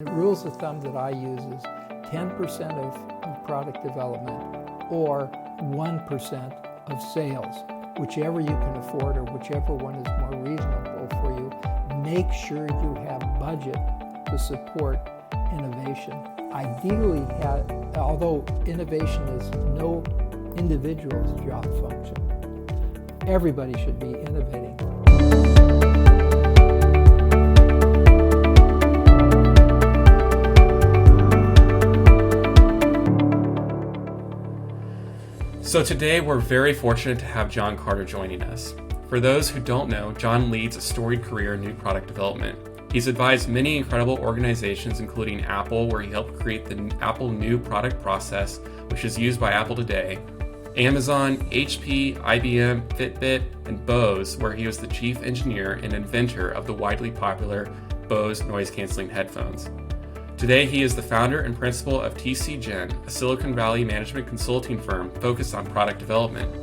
The rules of thumb that I use is 10% of product development or 1% of sales, whichever you can afford or whichever one is more reasonable for you. Make sure you have budget to support innovation. Ideally, although innovation is no individual's job function, everybody should be innovating. So today we're very fortunate to have John Carter joining us. For those who don't know, John leads a storied career in new product development. He's advised many incredible organizations, including Apple, where he helped create the Apple new product process, which is used by Apple today, Amazon, HP, IBM, Fitbit, and Bose, where he was the chief engineer and inventor of the widely popular Bose noise-canceling headphones. Today, he is the founder and principal of TCGen, a Silicon Valley management consulting firm focused on product development.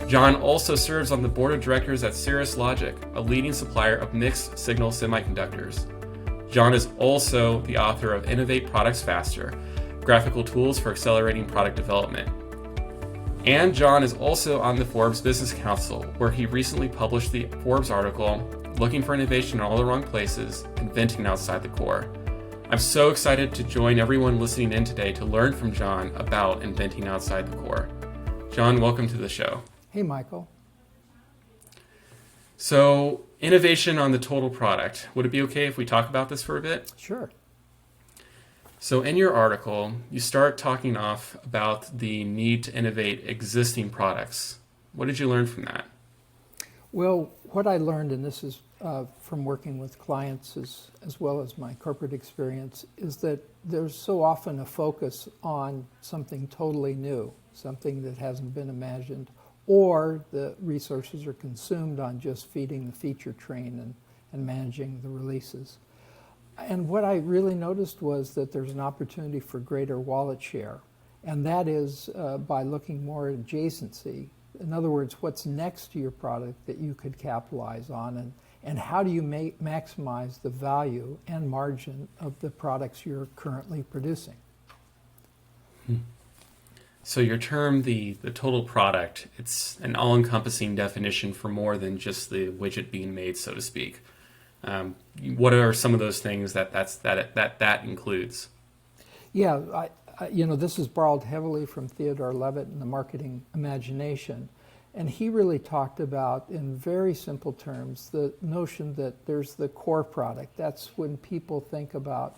John also serves on the board of directors at Cirrus Logic, a leading supplier of mixed-signal semiconductors. John is also the author of Innovate Products Faster, graphical tools for accelerating product development. And John is also on the Forbes Business Council, where he recently published the Forbes article, Looking for Innovation in All the Wrong Places, Inventing Outside the Core. I'm so excited to join everyone listening in today to learn from John about inventing outside the core. John, welcome to the show. Hey, Michael. So, innovation on the total product. Would it be okay if we talk about this for a bit? Sure. So, in your article, you start talking off about the need to innovate existing products. What did you learn from that? Well, what I learned, and this is from working with clients as well as my corporate experience, is that there's so often a focus on something totally new, something that hasn't been imagined, or the resources are consumed on just feeding the feature train and managing the releases. And what I really noticed was that there's an opportunity for greater wallet share, and that is by looking more at adjacency. In other words, what's next to your product that you could capitalize on, and how do you maximize the value and margin of the products you're currently producing? So your term, the total product, it's an all-encompassing definition for more than just the widget being made, so to speak. What are some of those things that includes? Yeah, this is borrowed heavily from Theodore Levitt and the Marketing Imagination. And he really talked about, in very simple terms, the notion that there's the core product. That's when people think about,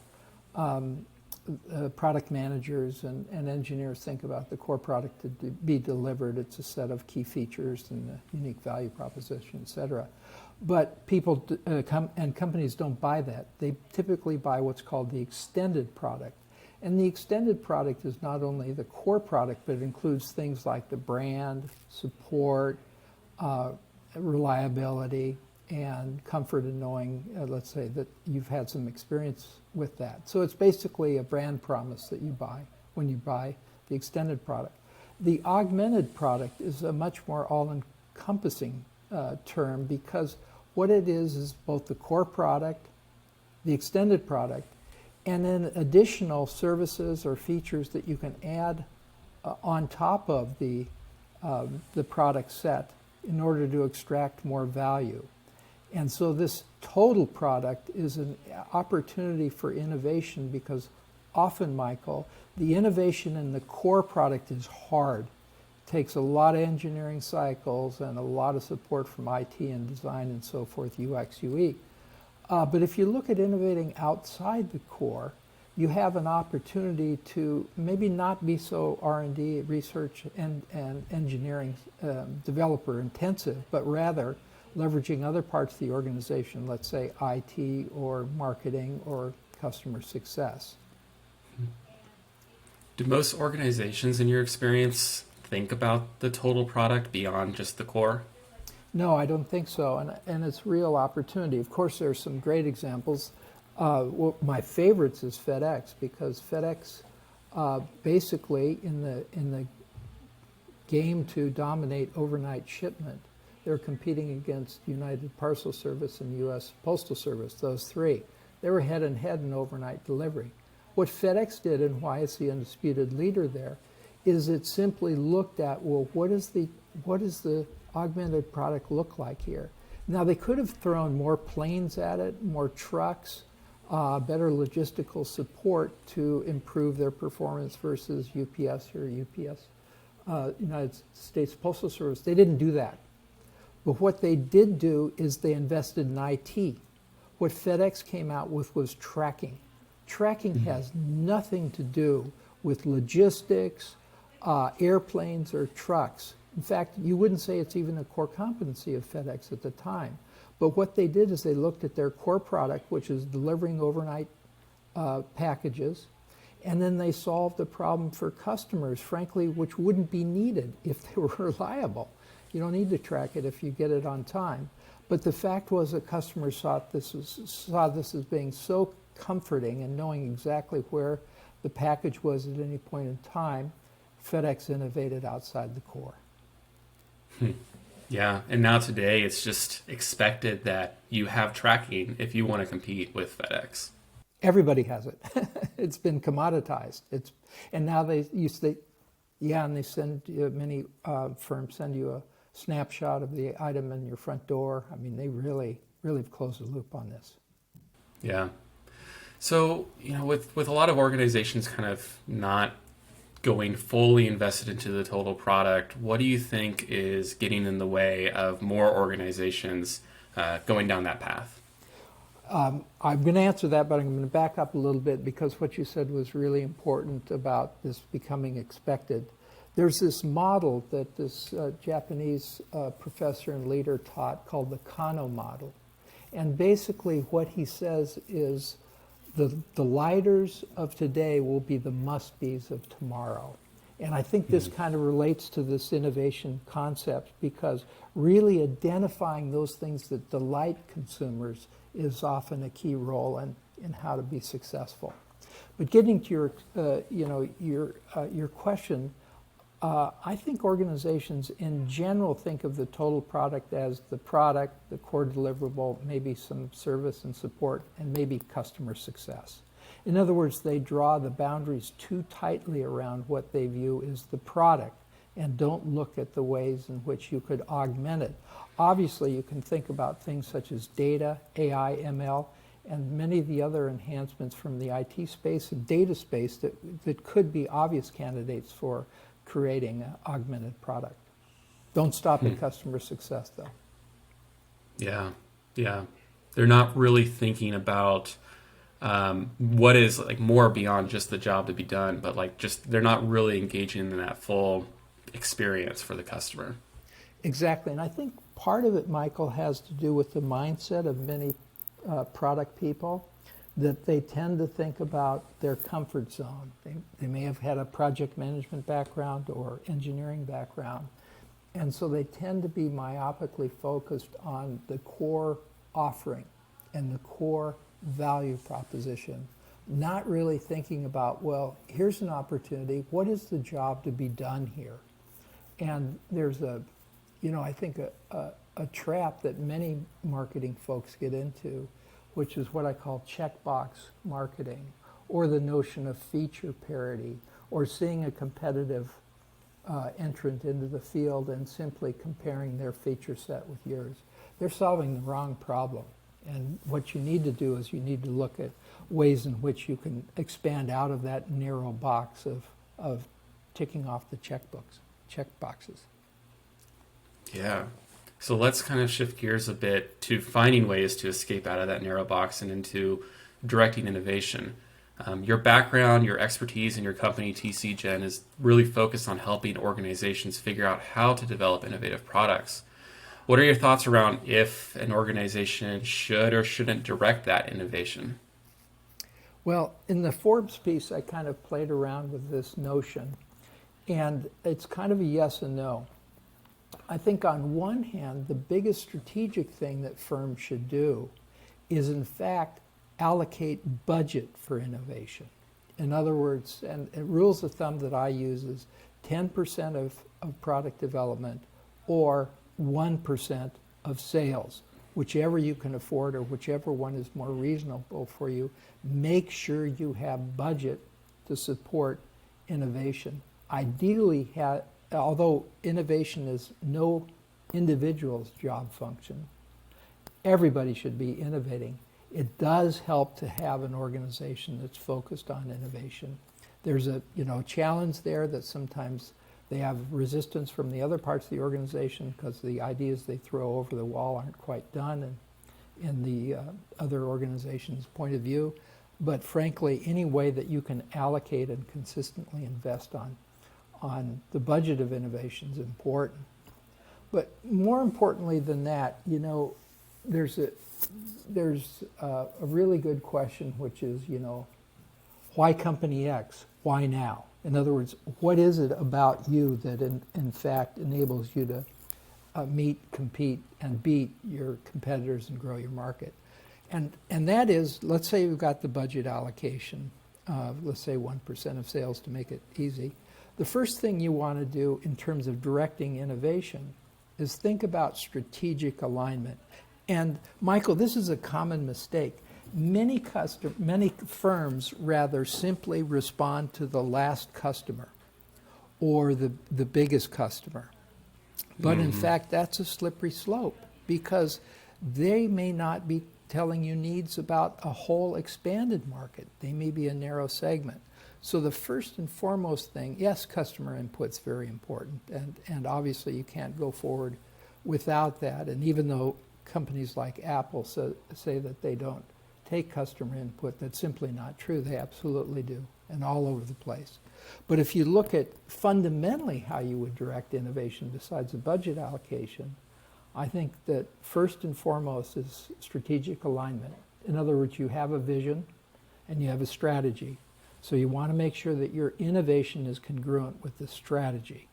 product managers and engineers think about the core product to be delivered. It's a set of key features and a unique value proposition, et cetera. But people and companies don't buy that. They typically buy what's called the extended product. And the extended product is not only the core product, but it includes things like the brand, support, reliability, and comfort in knowing, let's say, that you've had some experience with that. So it's basically a brand promise that you buy when you buy the extended product. The augmented product is a much more all-encompassing term, because what it is both the core product, the extended product, and then additional services or features that you can add on top of the product set in order to extract more value. And so this total product is an opportunity for innovation, because often, Michael, the innovation in the core product is hard. It takes a lot of engineering cycles and a lot of support from IT and design and so forth, UX, UE. But if you look at innovating outside the core, you have an opportunity to maybe not be so R&D, research and engineering developer intensive, but rather leveraging other parts of the organization, let's say IT or marketing or customer success. Do most organizations, in your experience, think about the total product beyond just the core? No, I don't think so, and it's real opportunity. Of course, there's some great examples. My favorites is FedEx, because FedEx basically in the game to dominate overnight shipment, they're competing against United Parcel Service and U.S. Postal Service, those three. They were head and head in overnight delivery. What FedEx did, and why it's the undisputed leader there, is it simply looked at, well, what does the augmented product look like here? Now, they could have thrown more planes at it, more trucks, better logistical support to improve their performance versus UPS or United States Postal Service. They didn't do that. But what they did do is they invested in IT. What FedEx came out with was tracking. Tracking has nothing to do with logistics, airplanes, or trucks. In fact, you wouldn't say it's even a core competency of FedEx at the time. But what they did is they looked at their core product, which is delivering overnight packages, and then they solved the problem for customers, frankly, which wouldn't be needed if they were reliable. You don't need to track it if you get it on time. But the fact was that customers saw this as being so comforting and knowing exactly where the package was at any point in time. FedEx innovated outside the core. Yeah, and now today it's just expected that you have tracking if you want to compete with FedEx. Everybody has it. It's been commoditized. And now they send you, many firms send you a snapshot of the item in your front door. I mean, they really have closed the loop on this. Yeah. So, with a lot of organizations kind of not going fully invested into the total product, what do you think is getting in the way of more organizations going down that path? I'm going to answer that, but I'm going to back up a little bit because what you said was really important about this becoming expected. There's this model that this Japanese professor and leader taught called the Kaino Model. And basically what he says is the lighters of today will be the must-be's of tomorrow. And I think this kind of relates to this innovation concept because really identifying those things that delight consumers is often a key role in how to be successful. But getting to your question, I think organizations in general think of the total product as the product, the core deliverable, maybe some service and support, and maybe customer success. In other words, they draw the boundaries too tightly around what they view as the product and don't look at the ways in which you could augment it. Obviously, you can think about things such as data, AI, ML, and many of the other enhancements from the IT space and data space that could be obvious candidates for creating an augmented product. Don't stop at customer success, though. Yeah. They're not really thinking about what is like more beyond just the job to be done, but like just they're not really engaging in that full experience for the customer. Exactly, and I think part of it, Michael, has to do with the mindset of many product people, that they tend to think about their comfort zone. They may have had a project management background or engineering background, and so they tend to be myopically focused on the core offering and the core value proposition, not really thinking about, well, here's an opportunity, what is the job to be done here? And there's I think a trap that many marketing folks get into, which is what I call checkbox marketing, or the notion of feature parity, or seeing a competitive entrant into the field and simply comparing their feature set with yours. They're solving the wrong problem. And what you need to do is you need to look at ways in which you can expand out of that narrow box of ticking off the checkboxes. Yeah. So let's kind of shift gears a bit to finding ways to escape out of that narrow box and into directing innovation. Your background, your expertise in your company, TCGen, is really focused on helping organizations figure out how to develop innovative products. What are your thoughts around if an organization should or shouldn't direct that innovation? Well, in the Forbes piece, I kind of played around with this notion, and it's kind of a yes and no. I think on one hand, the biggest strategic thing that firms should do is in fact allocate budget for innovation. In other words, and rules of thumb that I use is 10% of product development or 1% of sales. whichever you can afford or whichever one is more reasonable for you. Make sure you have budget to support innovation. Ideally, although innovation is no individual's job function, everybody should be innovating. It does help to have an organization that's focused on innovation. There's a challenge there that sometimes they have resistance from the other parts of the organization because the ideas they throw over the wall aren't quite done and in the other organization's point of view. But frankly, any way that you can allocate and consistently invest on the budget of innovation is important. But more importantly than that, there's a really good question, which is, why company X? Why now? In other words, what is it about you that in fact enables you to meet, compete, and beat your competitors and grow your market? And that is, let's say you've got the budget allocation, let's say 1% of sales to make it easy. The first thing you want to do in terms of directing innovation is think about strategic alignment. And Michael, this is a common mistake. Many firms rather simply respond to the last customer or the biggest customer. But in fact, that's a slippery slope because they may not be telling you needs about a whole expanded market. They may be a narrow segment. So the first and foremost thing, yes, customer input's very important, and obviously you can't go forward without that. And even though companies like Apple say that they don't take customer input, that's simply not true. They absolutely do, and all over the place. But if you look at fundamentally how you would direct innovation besides a budget allocation, I think that first and foremost is strategic alignment. In other words, you have a vision and you have a strategy. So you want to make sure that your innovation is congruent with the strategy.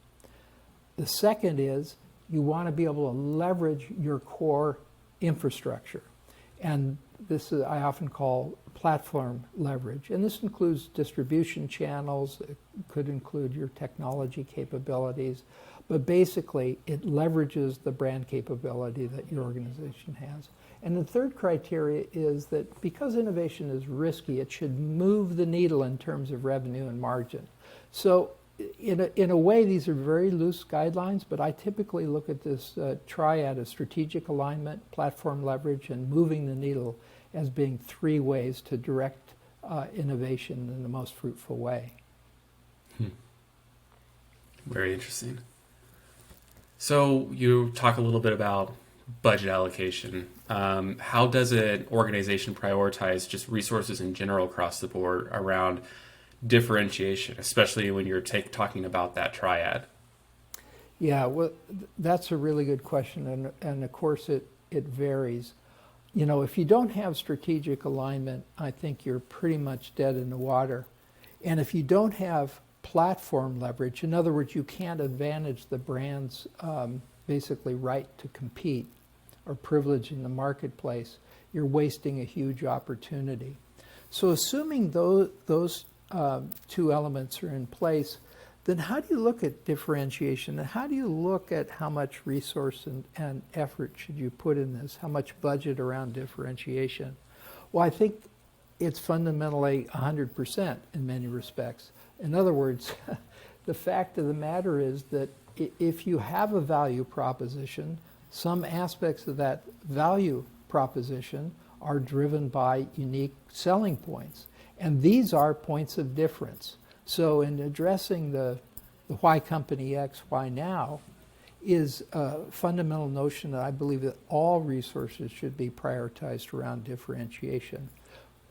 The second is you want to be able to leverage your core infrastructure. And this is, I often call platform leverage. And this includes distribution channels, it could include your technology capabilities, but basically it leverages the brand capability that your organization has. And the third criteria is that because innovation is risky, it should move the needle in terms of revenue and margin. So in a way, these are very loose guidelines, but I typically look at this triad of strategic alignment, platform leverage, and moving the needle as being three ways to direct innovation in the most fruitful way. Very interesting. So you talk a little bit about budget allocation. How does an organization prioritize just resources in general across the board around differentiation, especially when you're talking about that triad? Yeah, well, that's a really good question, and of course it varies. If you don't have strategic alignment, I think you're pretty much dead in the water. And if you don't have platform leverage, in other words, you can't advantage the brand's basically right to compete or privilege in the marketplace, you're wasting a huge opportunity. So assuming those two elements are in place, then how do you look at differentiation? And how do you look at how much resource and effort should you put in this? How much budget around differentiation? Well, I think it's fundamentally 100% in many respects. In other words, the fact of the matter is that if you have a value proposition, some aspects of that value proposition are driven by unique selling points. And these are points of difference. So in addressing the why company X, why now, is a fundamental notion that I believe that all resources should be prioritized around differentiation.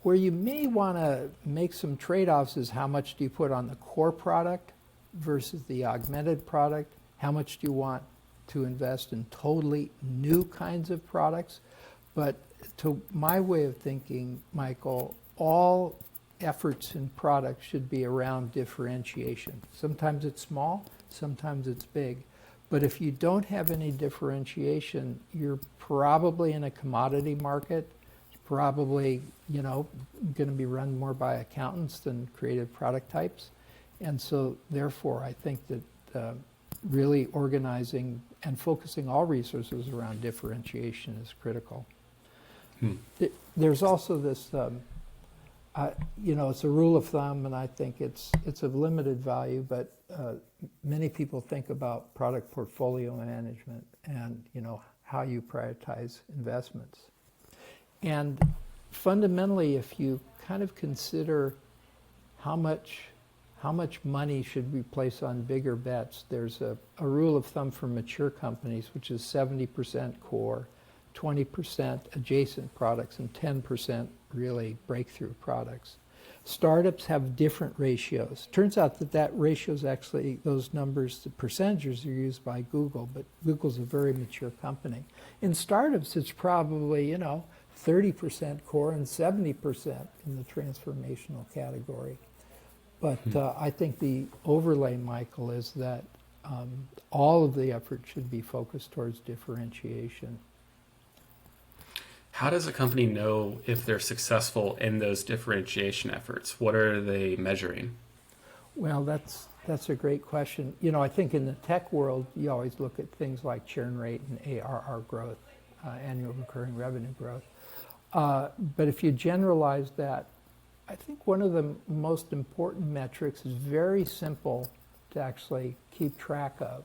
Where you may want to make some trade-offs is how much do you put on the core product versus the augmented product? How much do you want to invest in totally new kinds of products? But to my way of thinking, Michael, all efforts in products should be around differentiation. Sometimes it's small, sometimes it's big. But if you don't have any differentiation, you're probably in a commodity market, probably, going to be run more by accountants than creative product types. And so therefore, I think that really organizing and focusing all resources around differentiation is critical. There's also this, it's a rule of thumb, and I think it's of limited value, but many people think about product portfolio management and, how you prioritize investments. And fundamentally, if you kind of consider how much money should we place on bigger bets, there's a rule of thumb for mature companies, which is 70% core, 20% adjacent products, and 10% really breakthrough products. Startups have different ratios. Turns out that ratio is actually, those numbers, the percentages are used by Google, but Google's a very mature company. In startups, it's probably, 30% core and 70% in the transformational category. But I think the overlay, Michael, is that all of the effort should be focused towards differentiation. How does a company know if they're successful in those differentiation efforts? What are they measuring? Well, that's a great question. I think in the tech world, you always look at things like churn rate and ARR growth, annual recurring revenue growth. But if you generalize that, I think one of the most important metrics is very simple to actually keep track of,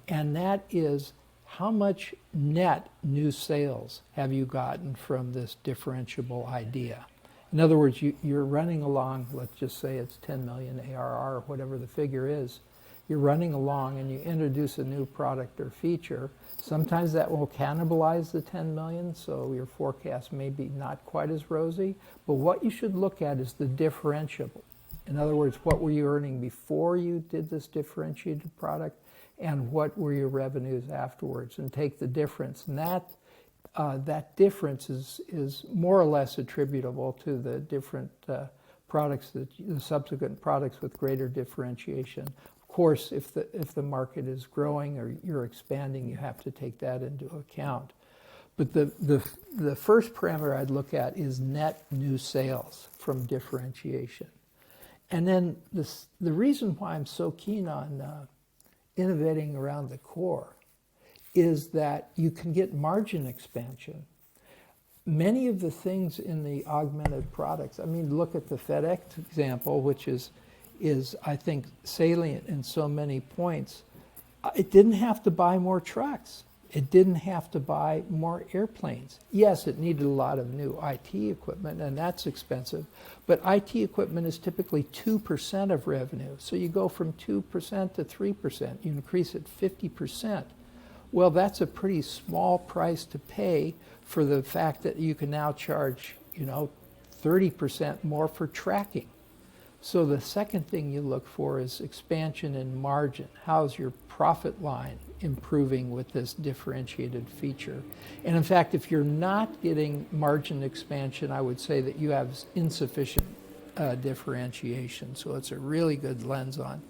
and that is how much net new sales have you gotten from this differentiable idea? In other words, you're running along, let's just say it's 10 million ARR or whatever the figure is. You're running along and you introduce a new product or feature. Sometimes that will cannibalize the 10 million, so your forecast may be not quite as rosy. But what you should look at is the differentiable. In other words, what were you earning before you did this differentiated product, and what were your revenues afterwards, and take the difference. And that difference is more or less attributable to the different products, the subsequent products with greater differentiation. Of course, if the market is growing or you're expanding, you have to take that into account. But the first parameter I'd look at is net new sales from differentiation. And then the reason why I'm so keen on innovating around the core is that you can get margin expansion. Many of the things in the augmented products, look at the FedEx example, which is I think salient in so many points. It didn't have to buy more trucks. It didn't have to buy more airplanes. Yes, it needed a lot of new IT equipment, and that's expensive, but IT equipment is typically 2% of revenue. So you go from 2% to 3%, you increase it 50%. Well, that's a pretty small price to pay for the fact that you can now charge, 30% more for tracking. So the second thing you look for is expansion in margin. How's your profit line improving with this differentiated feature? And in fact, if you're not getting margin expansion, I would say that you have insufficient differentiation. So it's a really good lens on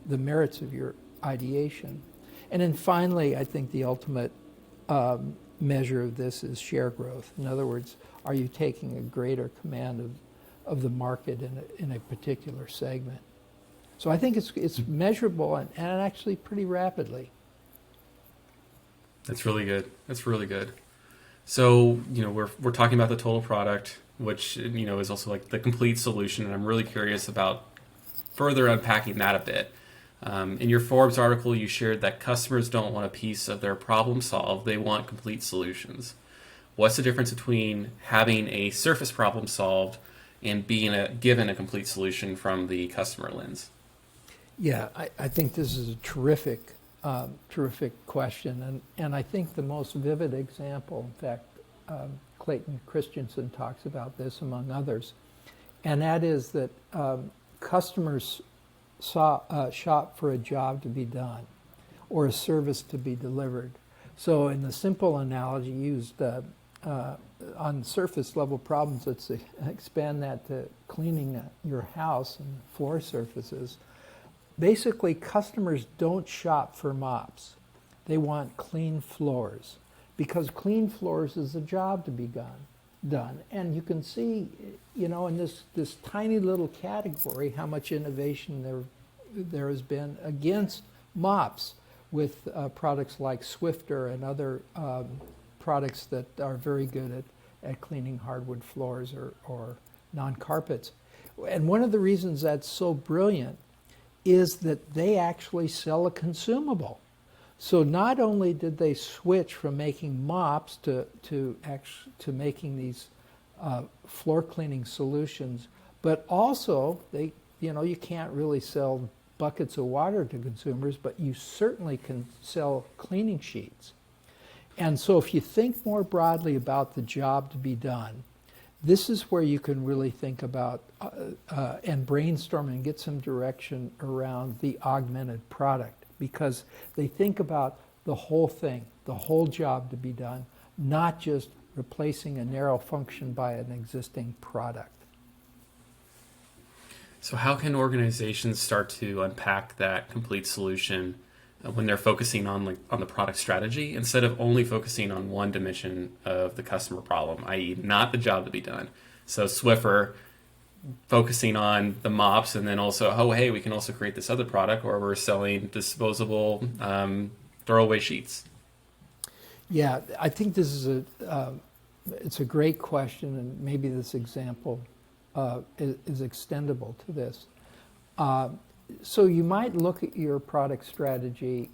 the merits of your ideation. And then finally, I think the ultimate measure of this is share growth. In other words, are you taking a greater command of the market in a particular segment? So I think it's measurable and actually pretty rapidly. That's really good. That's really good. So, we're talking about the total product, which, is also like the complete solution. And I'm really curious about further unpacking that a bit. In your Forbes article, you shared that customers don't want a piece of their problem solved. They want complete solutions. What's the difference between having a surface problem solved and being given a complete solution from the customer lens? Yeah, I think this is a terrific question. And I think the most vivid example, in fact, Clayton Christensen talks about this among others, and that is that customers shop for a job to be done or a service to be delivered. So in the simple analogy used on surface level problems, let's expand that to cleaning your house and floor surfaces. Basically, customers don't shop for mops. They want clean floors, because clean floors is a job to be done. And you can see, in this tiny little category, how much innovation there has been against mops with products like Swifter and other products that are very good at cleaning hardwood floors or non-carpets. And one of the reasons that's so brilliant is that they actually sell a consumable. So not only did they switch from making mops to making these floor cleaning solutions, but also you can't really sell buckets of water to consumers, but you certainly can sell cleaning sheets. And so if you think more broadly about the job to be done, this is where you can really think about and brainstorm and get some direction around the augmented product, because they think about the whole thing, the whole job to be done, not just replacing a narrow function by an existing product. So how can organizations start to unpack that complete solution when they're focusing on the product strategy instead of only focusing on one dimension of the customer problem, i.e. not the job to be done? So Swiffer focusing on the mops, and then also, oh, hey, we can also create this other product, or we're selling disposable throwaway sheets. Yeah, I think this is it's a great question, and maybe this example is extendable to this. So you might look at your product strategy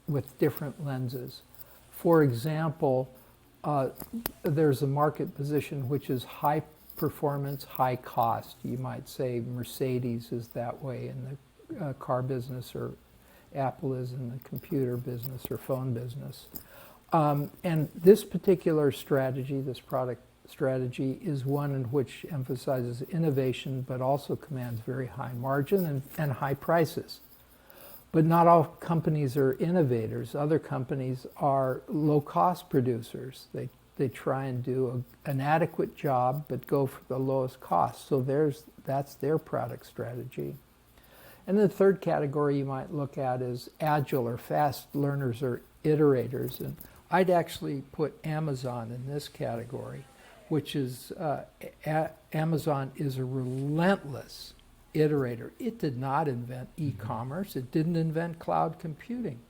with different lenses. For example, there's a market position which is high performance, high cost. You might say Mercedes is that way in the car business, or Apple is in the computer business or phone business. And this particular strategy, this product strategy, is one in which emphasizes innovation but also commands very high margin and high prices. But not all companies are innovators. Other companies are low-cost producers. They try and do an adequate job but go for the lowest cost. So that's their product strategy. And the third category you might look at is agile or fast learners or iterators. And I'd actually put Amazon in this category, which is Amazon is a relentless iterator. It did not invent e-commerce. It didn't invent cloud computing.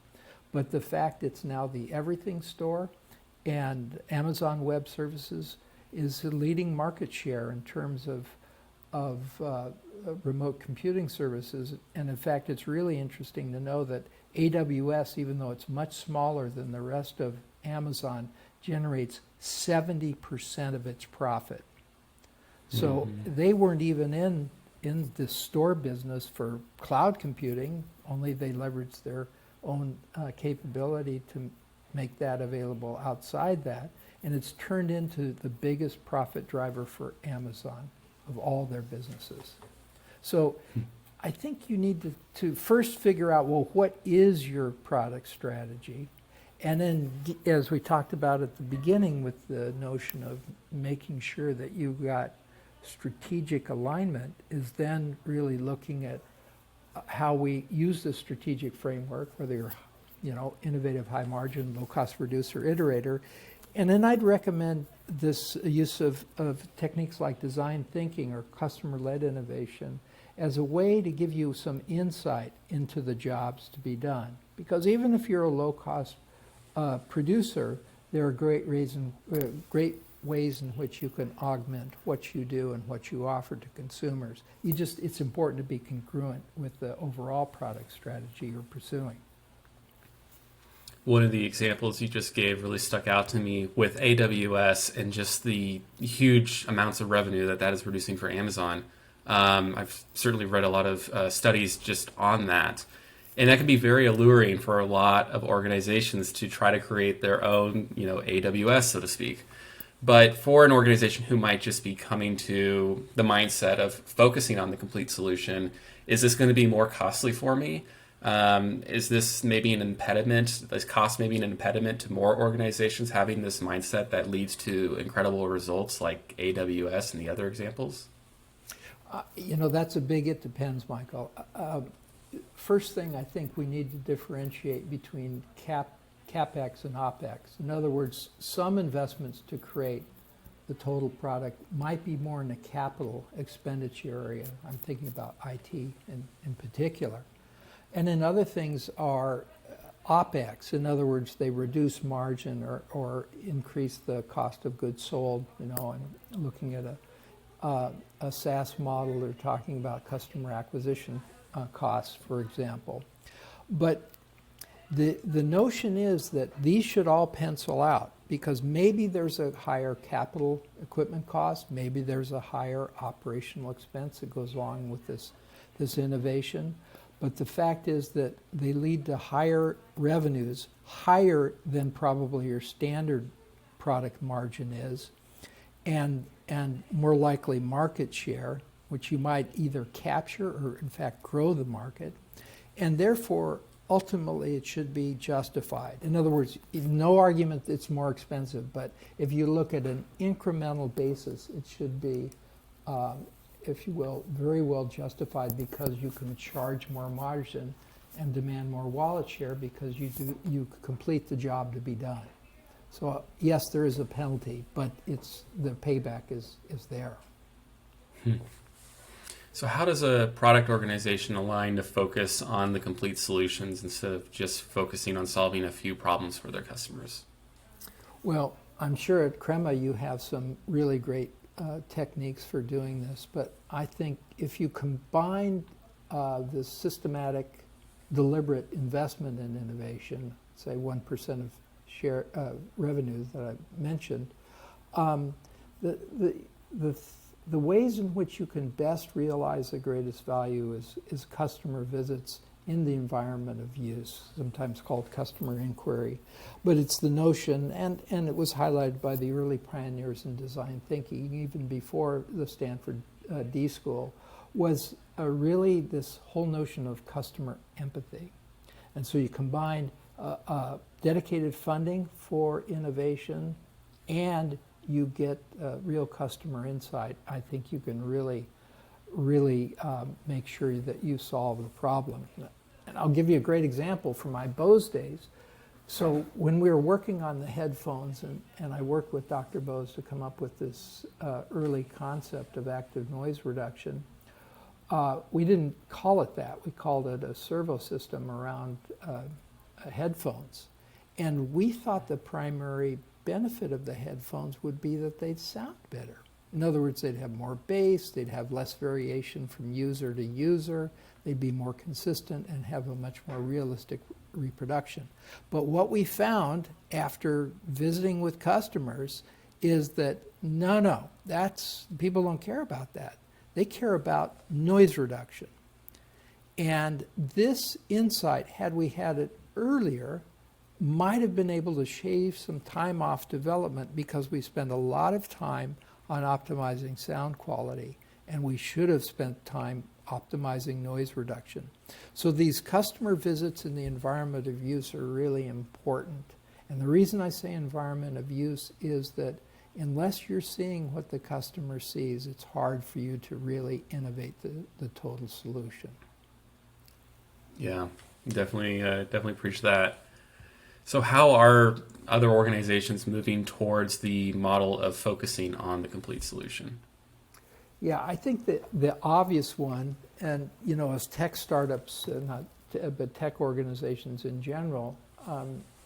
But the fact it's now the everything store, and Amazon Web Services is the leading market share in terms of remote computing services. And in fact, it's really interesting to know that AWS, even though it's much smaller than the rest of Amazon, generates 70% of its profit. So they weren't even in the store business for cloud computing, only they leveraged their own capability to make that available outside that. And it's turned into the biggest profit driver for Amazon of all their businesses. So I think you need to first figure out, well, what is your product strategy? And then, as we talked about at the beginning with the notion of making sure that you've got strategic alignment, is then really looking at how we use the strategic framework, whether you're innovative, high margin, low cost producer, iterator. And then I'd recommend this use of techniques like design thinking or customer-led innovation as a way to give you some insight into the jobs to be done. Because even if you're a low cost producer, there are great ways in which you can augment what you do and what you offer to consumers. It's important to be congruent with the overall product strategy you're pursuing. One of the examples you just gave really stuck out to me with AWS and just the huge amounts of revenue that is producing for Amazon. I've certainly read a lot of studies just on that. And that can be very alluring for a lot of organizations to try to create their own, AWS, so to speak. But for an organization who might just be coming to the mindset of focusing on the complete solution, is this going to be more costly for me? Is this maybe an impediment? Is cost maybe an impediment to more organizations having this mindset that leads to incredible results like AWS and the other examples? That's a big it depends, Michael. First thing, I think we need to differentiate between CapEx and OpEx. In other words, some investments to create the total product might be more in the capital expenditure area. I'm thinking about IT in particular. And then other things are OpEx. In other words, they reduce margin or increase the cost of goods sold, and looking at a SaaS model, they're talking about customer acquisition costs, for example. But the notion is that these should all pencil out, because maybe there's a higher capital equipment cost, maybe there's a higher operational expense that goes along with this innovation. But the fact is that they lead to higher revenues, higher than probably your standard product margin is, and more likely market share, which you might either capture or in fact grow the market, and therefore ultimately it should be justified. In other words, no argument that it's more expensive, but if you look at an incremental basis, it should be, if you will, very well justified, because you can charge more margin and demand more wallet share because you complete the job to be done. So yes, there is a penalty, but the payback is there. So how does a product organization align to focus on the complete solutions instead of just focusing on solving a few problems for their customers? Well, I'm sure at Crema you have some really great techniques for doing this, but I think if you combine the systematic, deliberate investment in innovation, say 1% of share revenue that I mentioned, the ways in which you can best realize the greatest value is customer visits in the environment of use, sometimes called customer inquiry. But it's the notion, and it was highlighted by the early pioneers in design thinking, even before the Stanford D School, was really this whole notion of customer empathy. And so you combine dedicated funding for innovation and you get real customer insight. I think you can really make sure that you solve the problem. And I'll give you a great example from my Bose days. So when we were working on the headphones, and I worked with Dr. Bose to come up with this early concept of active noise reduction, we didn't call it that. We called it a servo system around headphones. And we thought the primary benefit of the headphones would be that they'd sound better. In other words, they'd have more bass, they'd have less variation from user to user, they'd be more consistent and have a much more realistic reproduction. But what we found after visiting with customers is that no, people don't care about that. They care about noise reduction. And this insight, had we had it earlier, might have been able to shave some time off development, because we spend a lot of time on optimizing sound quality, and we should have spent time optimizing noise reduction. So these customer visits in the environment of use are really important. And the reason I say environment of use is that unless you're seeing what the customer sees, it's hard for you to really innovate the total solution. Yeah, definitely preach that. So how are other organizations moving towards the model of focusing on the complete solution? Yeah, I think that the obvious one, and as tech startups, but tech organizations in general,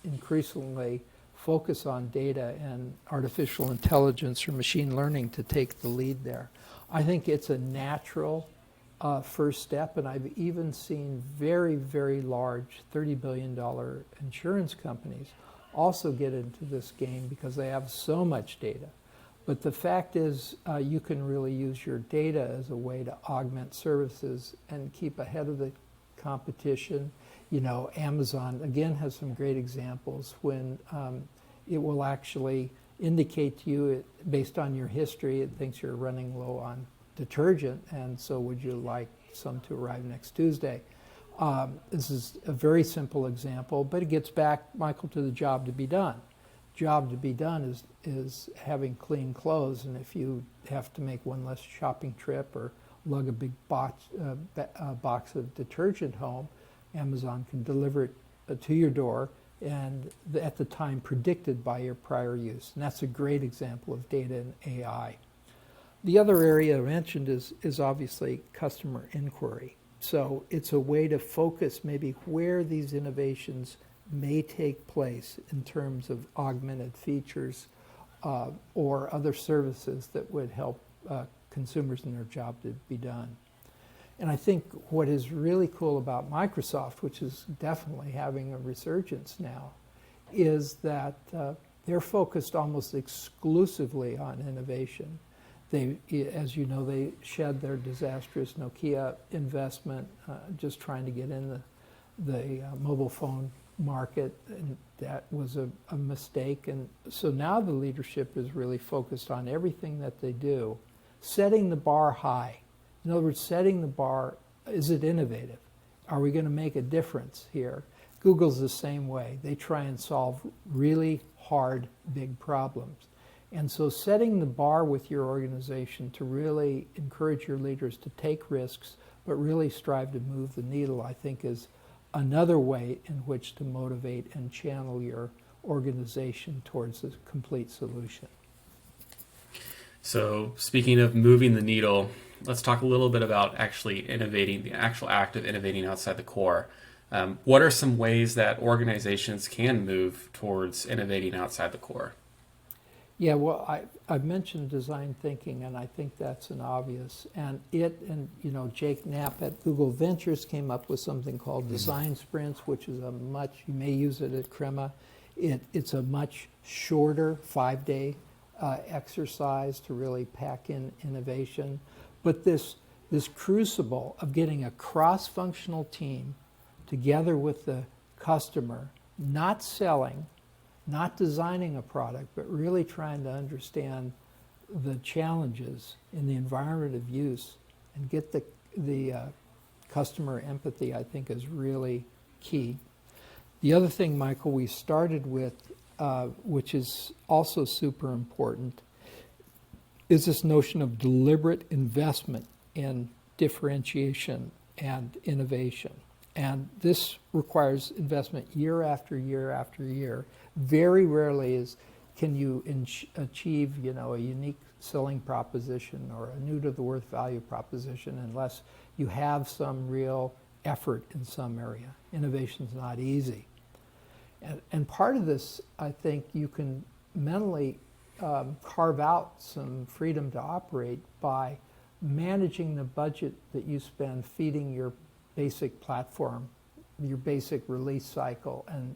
increasingly focus on data and artificial intelligence or machine learning to take the lead there. I think it's a natural first step, and I've even seen very, very large $30 billion insurance companies also get into this game because they have so much data. But the fact is, you can really use your data as a way to augment services and keep ahead of the competition. Amazon, again, has some great examples when it will actually indicate to you, based on your history, it thinks you're running low on detergent, and so would you like some to arrive next Tuesday? This is a very simple example, but it gets back, Michael, to the job to be done. Job to be done is having clean clothes, and if you have to make one less shopping trip or lug a big box of detergent home, Amazon can deliver it to your door and at the time predicted by your prior use. And that's a great example of data and AI. The other area I mentioned is obviously customer inquiry. So it's a way to focus maybe where these innovations may take place in terms of augmented features or other services that would help consumers in their job to be done. And I think what is really cool about Microsoft, which is definitely having a resurgence now, is that they're focused almost exclusively on innovation. They, as you know, they shed their disastrous Nokia investment, just trying to get in the mobile phone market, and that was a mistake. And so now the leadership is really focused on everything that they do, setting the bar high. In other words, setting the bar, is it innovative? Are we going to make a difference here? Google's the same way. They try and solve really hard, big problems. And so setting the bar with your organization to really encourage your leaders to take risks, but really strive to move the needle, I think is another way in which to motivate and channel your organization towards a complete solution. So speaking of moving the needle, let's talk a little bit about actually innovating, the actual act of innovating outside the core. What are some ways that organizations can move towards innovating outside the core? Yeah, well, I've mentioned design thinking, and I think that's an obvious. And Jake Knapp at Google Ventures came up with something called design sprints, which is you may use it at Crema. It's a much shorter 5-day exercise to really pack in innovation. But this crucible of getting a cross-functional team together with the customer, not selling, not designing a product, but really trying to understand the challenges in the environment of use and get the customer empathy, I think, is really key. The other thing, Michael, we started with, which is also super important, is this notion of deliberate investment in differentiation and innovation. And this requires investment year after year after year. Very rarely can you achieve a unique selling proposition or a new to the worth value proposition unless you have some real effort in some area. Innovation's not easy. And part of this, I think, you can mentally carve out some freedom to operate by managing the budget that you spend feeding your basic platform, your basic release cycle, and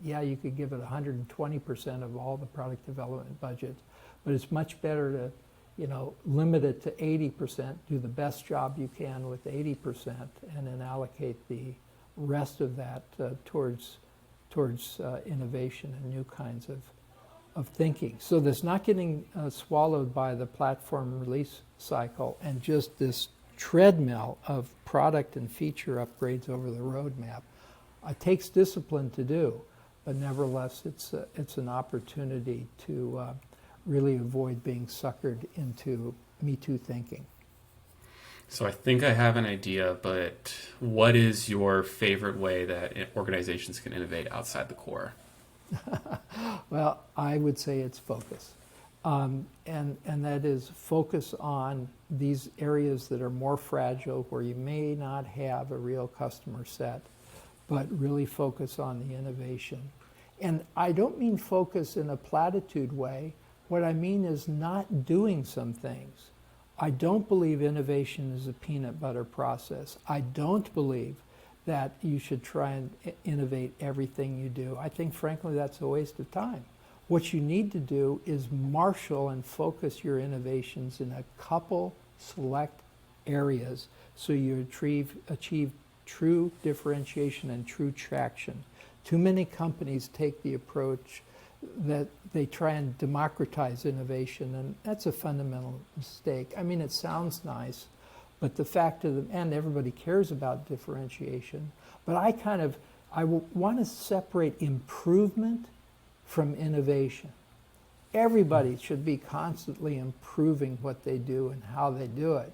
yeah, you could give it 120% of all the product development budget, but it's much better to limit it to 80%, do the best job you can with 80%, and then allocate the rest of that towards innovation and new kinds of thinking. So that's not getting swallowed by the platform release cycle and just this treadmill of product and feature upgrades over the roadmap. It takes discipline to do, but nevertheless, it's an opportunity to really avoid being suckered into Me Too thinking. So I think I have an idea, but what is your favorite way that organizations can innovate outside the core? Well, I would say it's focus. And that is focus on these areas that are more fragile, where you may not have a real customer set, but really focus on the innovation. And I don't mean focus in a platitude way. What I mean is not doing some things. I don't believe innovation is a peanut butter process. I don't believe that you should try and innovate everything you do. I think, frankly, that's a waste of time. What you need to do is marshal and focus your innovations in a couple select areas so you achieve true differentiation and true traction. Too many companies take the approach that they try and democratize innovation, and that's a fundamental mistake. I mean, it sounds nice, but the fact of and everybody cares about differentiation, but I want to separate improvement from innovation. Everybody should be constantly improving what they do and how they do it.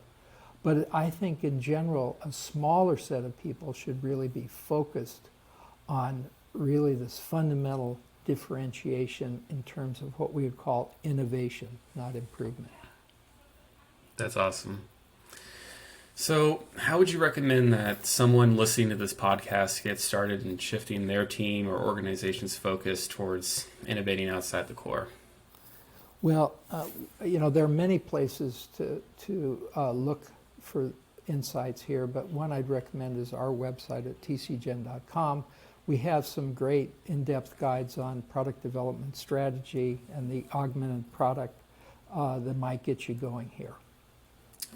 But I think in general, a smaller set of people should really be focused on really this fundamental differentiation in terms of what we would call innovation, not improvement. That's awesome. So, how would you recommend that someone listening to this podcast get started in shifting their team or organization's focus towards innovating outside the core? Well, there are many places to look for insights here, but one I'd recommend is our website at TCGen.com. We have some great in-depth guides on product development strategy and the augmented product that might get you going here.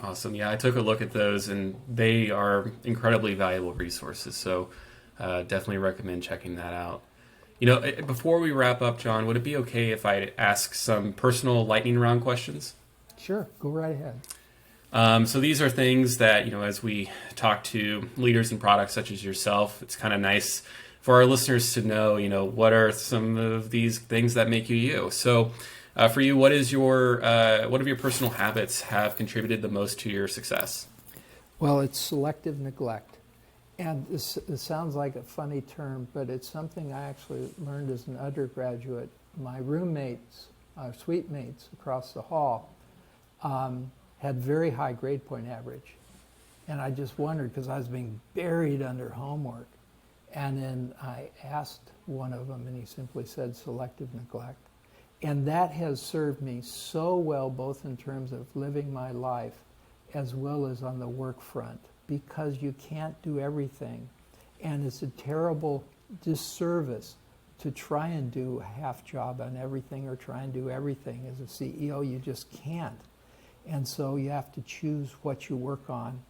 Awesome. Yeah, I took a look at those, and they are incredibly valuable resources. So definitely recommend checking that out. Before we wrap up, John, would it be okay if I ask some personal lightning round questions? Sure, go right ahead. So these are things that, as we talk to leaders in products such as yourself, it's kind of nice for our listeners to know, what are some of these things that make you you. So for you, what of your personal habits have contributed the most to your success? Well, it's selective neglect. And this sounds like a funny term, but it's something I actually learned as an undergraduate. My roommates, suite mates across the hall, had very high grade point average. And I just wondered, because I was being buried under homework. And then I asked one of them, and he simply said selective neglect. And that has served me so well, both in terms of living my life as well as on the work front, because you can't do everything. And it's a terrible disservice to try and do a half job on everything or try and do everything. As a CEO, you just can't. And so you have to choose what you work on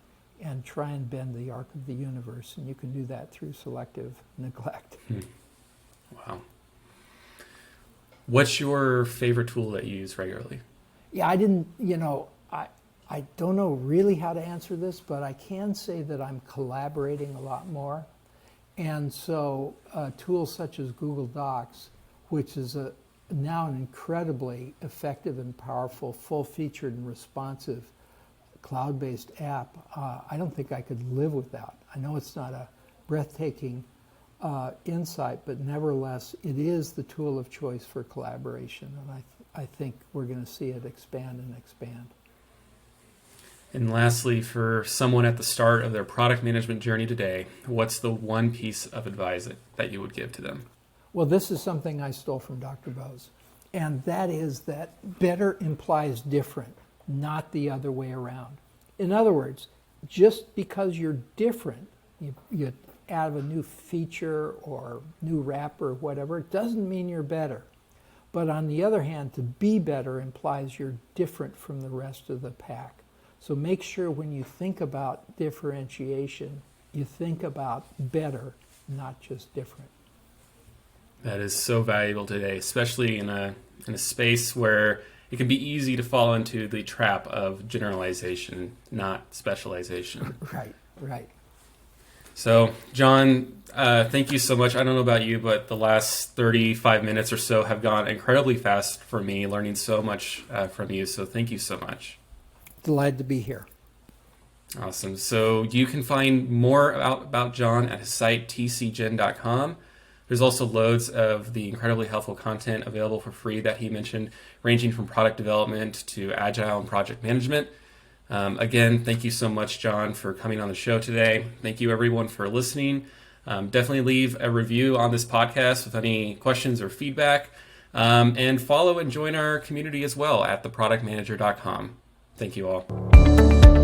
and try and bend the arc of the universe. And you can do that through selective neglect. Wow. What's your favorite tool that you use regularly? Yeah, I don't know really how to answer this, but I can say that I'm collaborating a lot more. And so tools such as Google Docs, which is now an incredibly effective and powerful, full-featured and responsive cloud-based app, I don't think I could live without. I know it's not a breathtaking insight, but nevertheless, it is the tool of choice for collaboration. And I think we're going to see it expand and expand. And lastly, for someone at the start of their product management journey today, what's the one piece of advice that you would give to them? Well, this is something I stole from Dr. Bose, and that is that better implies different, not the other way around. In other words, just because you're different, you add a new feature or new wrapper or whatever, it doesn't mean you're better. But on the other hand, to be better implies you're different from the rest of the pack. So make sure when you think about differentiation, you think about better, not just different. That is so valuable today, especially in a space where it can be easy to fall into the trap of generalization, not specialization. Right. So, John, thank you so much. I don't know about you, but the last 35 minutes or so have gone incredibly fast for me, learning so much from you. So thank you so much. Delighted to be here. Awesome. So you can find more about John at his site, TCGen.com. There's also loads of the incredibly helpful content available for free that he mentioned, ranging from product development to agile and project management. Again, thank you so much, John, for coming on the show today. Thank you, everyone, for listening. Definitely leave a review on this podcast with any questions or feedback. And follow and join our community as well at theproductmanager.com. Thank you all.